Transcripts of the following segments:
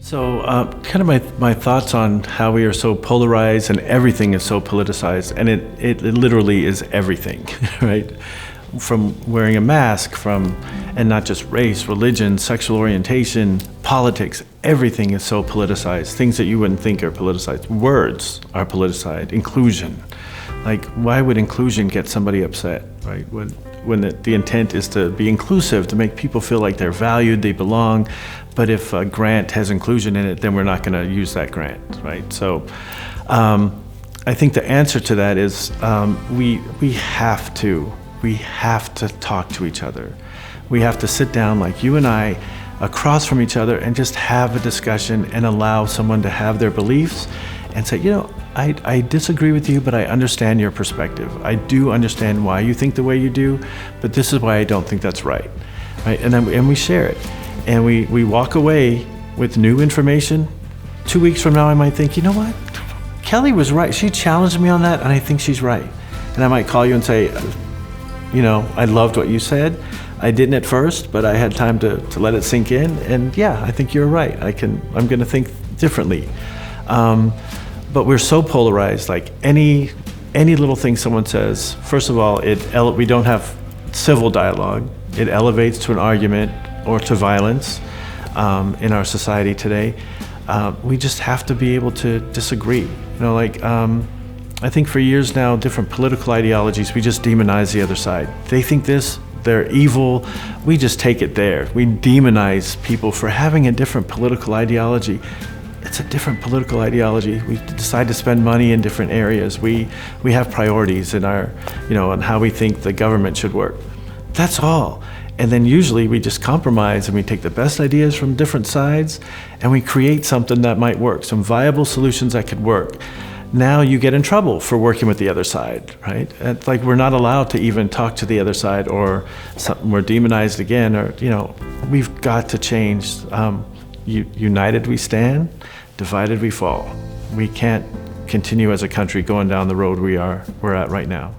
So, kind of my thoughts on how we are so polarized and everything is so politicized, and it literally is everything, right? From wearing a mask, and not just race, religion, sexual orientation, politics, everything is so politicized. Things that you wouldn't think are politicized. Words are politicized. Inclusion. Like, why would inclusion get somebody upset, right? When the intent is to be inclusive, to make people feel like they're valued, they belong. But if a grant has inclusion in it, then we're not going to use that grant, right? So I think the answer to that is we have to talk to each other. We have to sit down like you and I across from each other and just have a discussion and allow someone to have their beliefs and say, I disagree with you, but I understand your perspective. I do understand why you think the way you do, but this is why I don't think that's right? And we share it. And we walk away with new information. 2 weeks from now, I might think, you know what? Kelly was right. She challenged me on that, and I think she's right. And I might call you and say, I loved what you said. I didn't at first, but I had time to let it sink in. And yeah, I think you're right. I'm going to think differently. But we're so polarized. Like any little thing someone says, first of all, we don't have civil dialogue. It elevates to an argument or to violence in our society today. We just have to be able to disagree. I think for years now, different political ideologies, we just demonize the other side. They think this, they're evil. We just take it there. We demonize people for having a different political ideology. It's a different political ideology. We decide to spend money in different areas. We have priorities in our, on how we think the government should work. That's all. And then usually we just compromise and we take the best ideas from different sides and we create something that might work, some viable solutions that could work. Now you get in trouble for working with the other side, right? It's like we're not allowed to even talk to the other side, or we're demonized again, or, we've got to change. United we stand, divided we fall. We can't continue as a country going down the road we're at right now.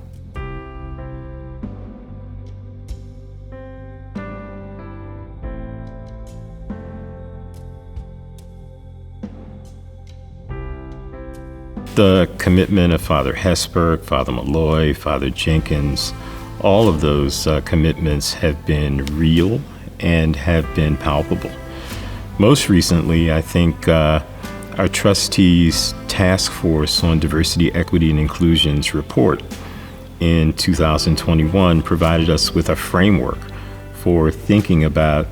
The commitment of Father Hesburgh, Father Malloy, Father Jenkins, all of those commitments have been real and have been palpable. Most recently, I think our trustees' task force on diversity, equity, and inclusion's report in 2021 provided us with a framework for thinking about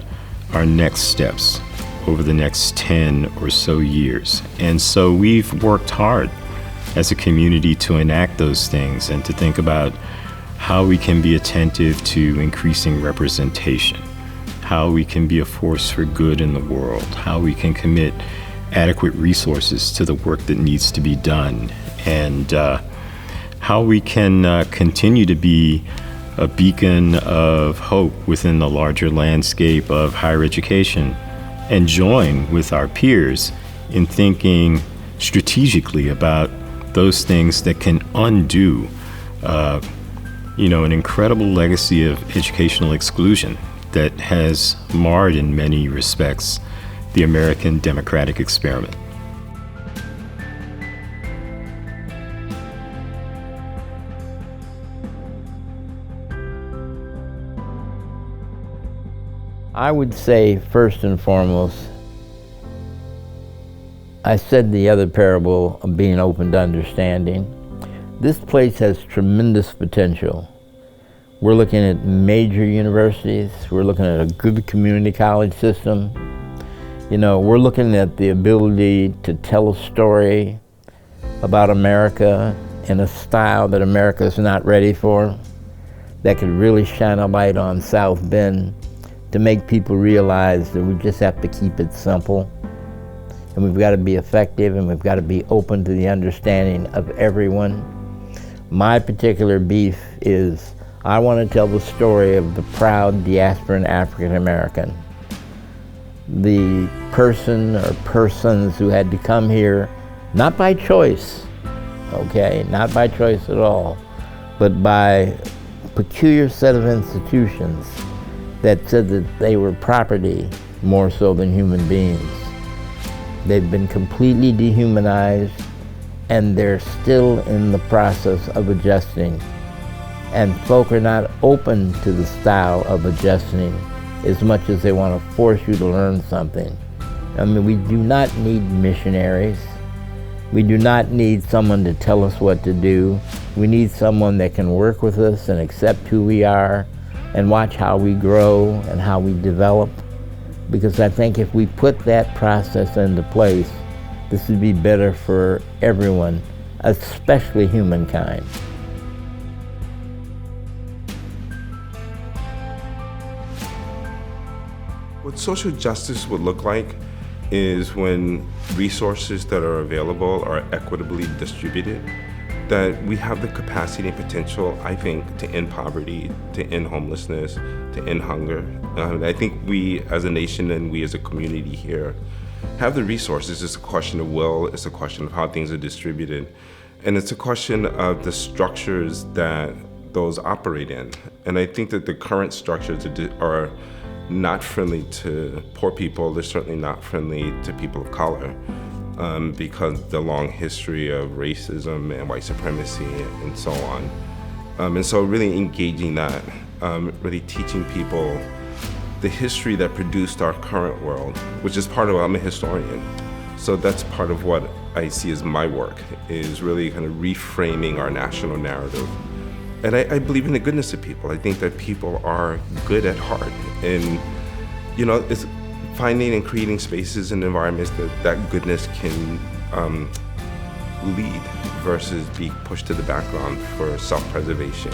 our next steps over the next 10 or so years. And so we've worked hard as a community to enact those things and to think about how we can be attentive to increasing representation, how we can be a force for good in the world, how we can commit adequate resources to the work that needs to be done, and how we can continue to be a beacon of hope within the larger landscape of higher education, and join with our peers in thinking strategically about those things that can undo an incredible legacy of educational exclusion that has marred in many respects the American democratic experiment. I would say, first and foremost, I said the other parable of being open to understanding. This place has tremendous potential. We're looking at major universities. We're looking at a good community college system. We're looking at the ability to tell a story about America in a style that America is not ready for, that could really shine a light on South Bend to make people realize that we just have to keep it simple. And we've got to be effective, and we've got to be open to the understanding of everyone. My particular beef is I want to tell the story of the proud diasporan African American. The person or persons who had to come here, not by choice, okay, not by choice at all, but by a peculiar set of institutions that said that they were property more so than human beings. They've been completely dehumanized, and they're still in the process of adjusting. And folk are not open to the style of adjusting as much as they want to force you to learn something. I mean, we do not need missionaries. We do not need someone to tell us what to do. We need someone that can work with us and accept who we are and watch how we grow and how we develop. Because I think if we put that process into place, this would be better for everyone, especially humankind. What social justice would look like is when resources that are available are equitably distributed, that we have the capacity and potential, I think, to end poverty, to end homelessness, to end hunger. I think we as a nation and we as a community here have the resources. It's a question of will, it's a question of how things are distributed, and it's a question of the structures that those operate in. And I think that the current structures are not friendly to poor people. They're certainly not friendly to people of color because the long history of racism and white supremacy and so on. And so really engaging that, really teaching people the history that produced our current world, which is part of, I'm a historian. So that's part of what I see as my work, is really kind of reframing our national narrative. And I believe in the goodness of people. I think that people are good at heart. And, you know, it's finding and creating spaces and environments that goodness can lead versus be pushed to the background for self-preservation.